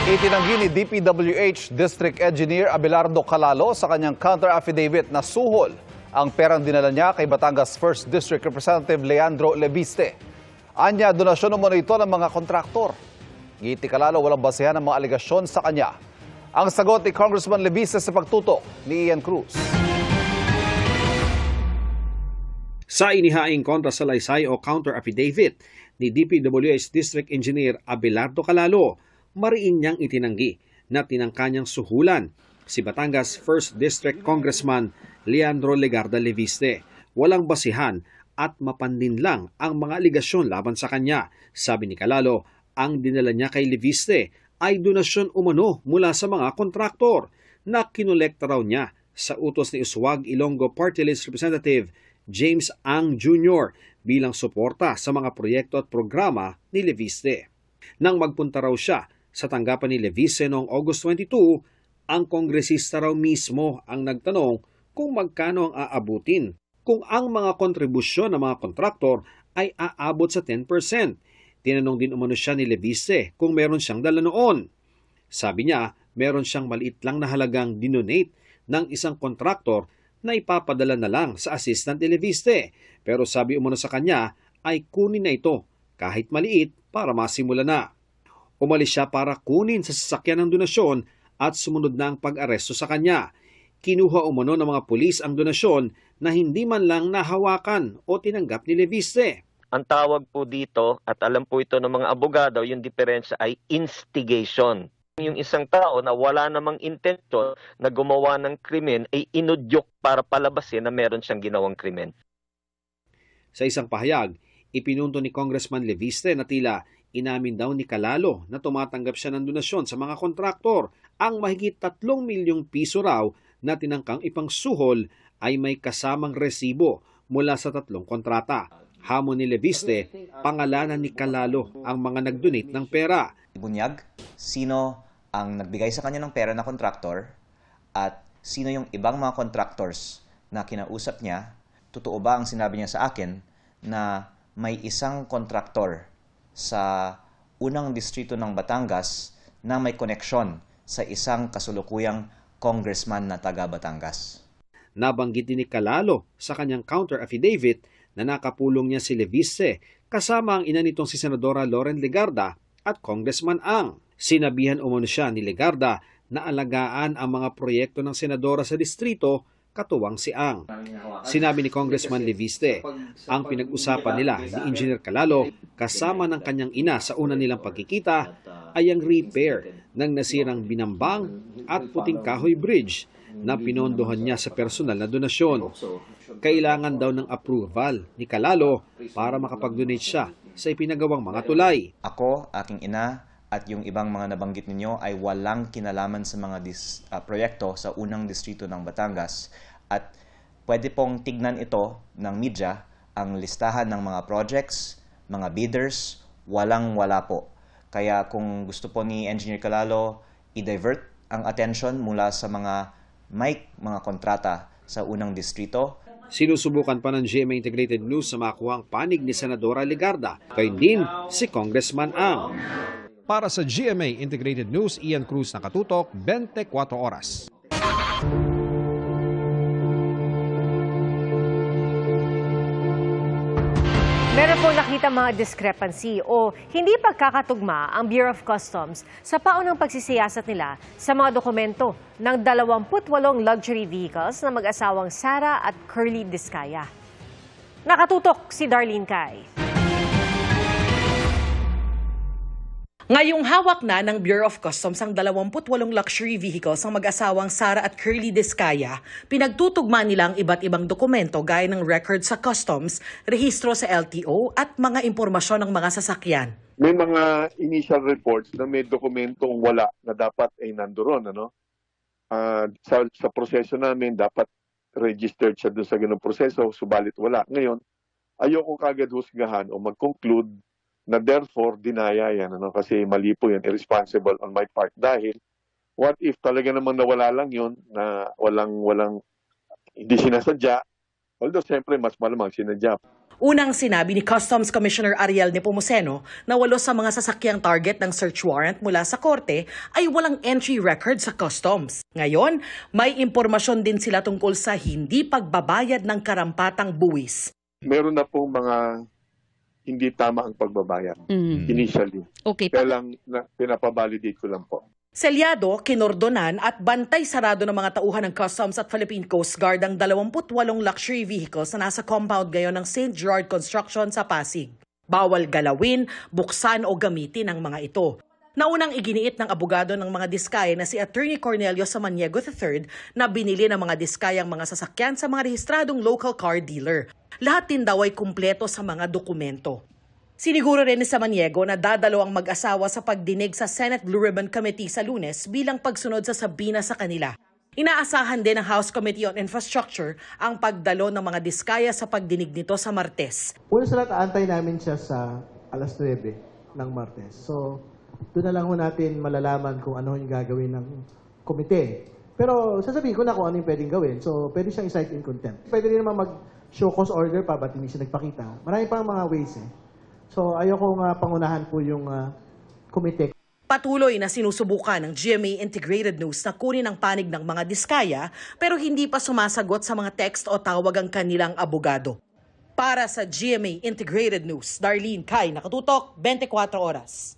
Itinanggi ni DPWH District Engineer Abelardo Calalo sa kanyang counter-affidavit na suhol ang perang dinala niya kay Batangas 1st District Representative Leandro Leviste. Anya, donasyon umano ito ng mga kontraktor. Ngiti Calalo, walang basehan ang mga alegasyon sa kanya. Ang sagot ni Congressman Leviste sa pagtutok ni Ian Cruz. Sa inihaing kontrasalaysay o counter-affidavit ni DPWH District Engineer Abelardo Calalo, mariin niyang itinanggi na tinangka niyang suhulan si Batangas 1st District Congressman Leandro Legarda Leviste. Walang basihan at mapandin lang ang mga aligasyon laban sa kanya. Sabi ni Calalo, ang dinala niya kay Leviste ay donasyon umano mula sa mga kontraktor na kinolekta raw niya sa utos ni Uswag Ilonggo Party List Representative James Ang Jr. bilang suporta sa mga proyekto at programa ni Leviste. Nang magpunta raw siya sa tanggapan ni Leviste noong August 22, ang kongresista raw mismo ang nagtanong kung magkano ang aabutin kung ang mga kontribusyon ng mga kontraktor ay aabot sa 10%. Tinanong din umano siya ni Leviste kung meron siyang dala noon. Sabi niya, meron siyang maliit lang na halagang dinonate ng isang kontraktor na ipapadala na lang sa assistant ni Leviste. Pero sabi umano sa kanya ay kunin na ito kahit maliit para masimula na. Umalis siya para kunin sa sasakyan ng donasyon at sumunod na ang pag-aresto sa kanya. Kinuha umano ng mga pulis ang donasyon na hindi man lang nahawakan o tinanggap ni Leviste. Ang tawag po dito, at alam po ito ng mga abogado, yung diferensya ay instigation. Yung isang tao na wala namang intensyon na gumawa ng krimen ay inudyok para palabasin na meron siyang ginawang krimen. Sa isang pahayag, ipinunto ni Congressman Leviste na tila inamin daw ni Calalo na tumatanggap siya ng donasyon sa mga kontraktor. Ang mahigit 3 milyong piso raw na tinangkang ipangsuhol ay may kasamang resibo mula sa 3 kontrata. Hamon ni Leviste, pangalanan ni Calalo ang mga nag-donate ng pera. Bunyag, sino ang nagbigay sa kanya ng pera na kontraktor at sino yung ibang mga contractors na kinausap niya. Totoo ba ang sinabi niya sa akin na may isang kontraktor sa unang distrito ng Batangas na may koneksyon sa isang kasulukuyang congressman na taga Batangas. Nabanggit din ni Calalo sa kanyang counter-affidavit na nakapulong niya si Leviste kasama ang ina nitong si Senadora Loren Legarda at Congressman Ang. Sinabihan umano siya ni Legarda na alagaan ang mga proyekto ng senadora sa distrito katuwang si Ang. Sinabi ni Congressman Leviste, ang pinag-usapan nila ni Engineer Calalo kasama ng kanyang ina sa una nilang pagkikita ay ang repair ng nasirang Binambang at Puting Kahoy Bridge na pinondohan niya sa personal na donasyon. Kailangan daw ng approval ni Calalo para makapag-donate siya sa ipinagawang mga tulay. Ako, aking ina, at yung ibang mga nabanggit ninyo ay walang kinalaman sa mga proyekto sa unang distrito ng Batangas. At pwede pong tignan ito ng media, ang listahan ng mga projects, mga bidders, walang-wala po. Kaya kung gusto po ni Engineer Calalo i-divert ang attention mula sa mga mga kontrata sa unang distrito. Sinusubukan pa ng GMA Integrated News sa makuhang panig ni Senadora Legarda, kayo din si Congressman Ang. Para sa GMA Integrated News, Ian Cruz, nakatutok, 24 oras. Meron po nakita mga discrepancy o hindi pagkakatugma ang Bureau of Customs sa paunang pagsisiyasat nila sa mga dokumento ng 28 luxury vehicles na mag-asawang Sara at Curly Discaya. Nakatutok si Darlene Cay. Ngayong hawak na ng Bureau of Customs ang 28 luxury vehicles ng mag-asawang Sara at Curly Discaya, pinagtutugma nila ang iba't ibang dokumento gaya ng record sa Customs, rehistro sa LTO at mga impormasyon ng mga sasakyan. May mga initial reports na may dokumentong wala na dapat ay nandoon. Sa proseso namin, dapat registered siya doon sa ganung proseso, subalit wala. Ngayon, ayoko kagad husgahan o mag-conclude na therefore dinaya yan, kasi mali po yan, irresponsible on my part. Dahil, what if talaga namang nawala lang yun, na walang hindi sinasadya, although siyempre mas malamang sinadya. Unang sinabi ni Customs Commissioner Ariel Nepomuceno na 8 sa mga sasakyang target ng search warrant mula sa korte ay walang entry record sa Customs. Ngayon, may impormasyon din sila tungkol sa hindi pagbabayad ng karampatang buwis. Meron na pong mga hindi tama ang pagbabayad initially. Okay. Kaya lang pinapabalidate ko lang po. Selyado, kinordonan at bantay sarado ng mga tauhan ng Customs at Philippine Coast Guard ang 28 luxury vehicles na nasa compound ngayon ng St. Gerard Construction sa Pasig. Bawal galawin, buksan o gamitin ang mga ito. Naunang iginiit ng abogado ng mga diskaya na si Attorney Cornelio Samaniego III na binili ng mga diskayang mga sasakyan sa mga rehistradong local car dealer. Lahat din daw ay kumpleto sa mga dokumento. Siniguro rin ni Samaniego na dadalo ang mag-asawa sa pagdinig sa Senate Blue Ribbon Committee sa Lunes bilang pagsunod sa sabina sa kanila. Inaasahan din ng House Committee on Infrastructure ang pagdalo ng mga diskaya sa pagdinig nito sa Martes. Una sa lahat, aantay namin siya sa alas 9 ng Martes. So, doon na lang ho natin malalaman kung ano yung gagawin ng komite. Pero sasabihin ko na kung ano yung pwedeng gawin. So, pwede siyang i-cite in contempt. Pwede rin naman mag-show cause order pa, ba't hindi siya nagpakita. Marami pang mga ways eh. So, ayoko nga pangunahan po yung komite. Patuloy na sinusubukan ng GMA Integrated News na kunin ang panig ng mga diskaya pero hindi pa sumasagot sa mga text o tawag ang kanilang abogado. Para sa GMA Integrated News, Darlene Kai, Nakatutok, 24 Oras.